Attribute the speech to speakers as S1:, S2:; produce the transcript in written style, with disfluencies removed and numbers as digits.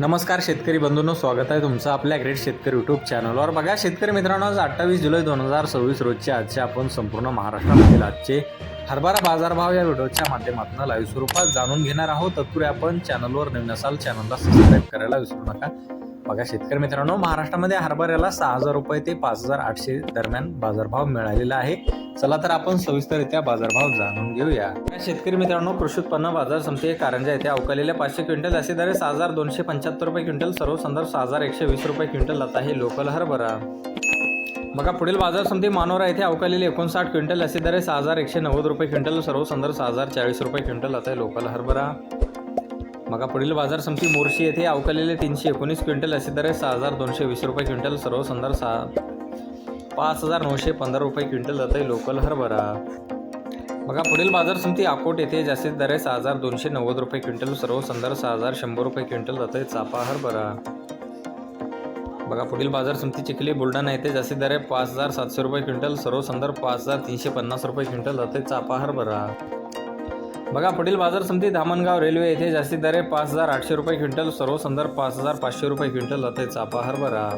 S1: नमस्कार शेतकरी बंधूंनो, स्वागत आहे तुमचं आपल्या ग्रेट शेतकरी यूट्यूब चॅनलवर। बघा शेतकरी मित्रांनो, आज 28 जुलै 2026 रोजचे आजचे आपण संपूर्ण महाराष्ट्रामधील आजचे हरभरा बाजारभाव या व्हिडिओच्या माध्यमातून लाईव्ह स्वरूपात जाणून घेणार आहोत। तत्पूर्वी आपण चॅनलवर नवीन असाल चॅनलला सबस्क्राईब करायला विसरू नका। बघा शेतकरी मित्रांनो, महाराष्ट्रामध्ये हरभऱ्याला 6000 रुपये ते 5800 दरम्यान बाजारभाव मिळालेला आहे। चला तर आपण सविस्तररित्या बाजारभाव जाणून घेऊया। शेतकरी मित्रांनो, कृषी उत्पन्न बाजार समिती कारंजा येथे अवकालेल्या 500 क्विंटल असे दर 6275 रुपये क्विंटल, सर्व संदर्भ 6120 रुपये क्विंटल आता हे लोकल हरभरा। बघा पुढील बाजार समिती मानोरा येथे अवकालेले 59 क्विंटल असे दर 6190 रुपये क्विंटल, सर्व संदर्भ 6040 रुपये क्विंटल आता हे लोकल हरभरा। बघा पुढील बाजार समिती मोर्शी येथे अवकालेले 319 क्विंटल असे दर 6220 रुपये क्विंटल, सर्व संदर्भ 5915 रुपये क्विंटल जाते लोकल हरभरा। बघा पुढील बाजार समिती अकोट येथे जास्तीत दर 6290 रुपये क्विंटल, सर्व संदर्भ 6100 रुपये क्विंटल जाते चापा हरभरा। बघा पुढील बाजार समिती चिखली बुलढाणा येथे जास्तीत दर 5700 रुपये क्विंटल, सर्व संदर्भ 5350 रुपये क्विंटल जाते चापा हरभरा। बघा पुढील बाजार समिती धामणगाव रेल्वे येथे जास्तीत दर 5800 रुपये क्विंटल, सर्व संदर्भ 5500 रुपये क्विंटल जाते चापा हरभरा।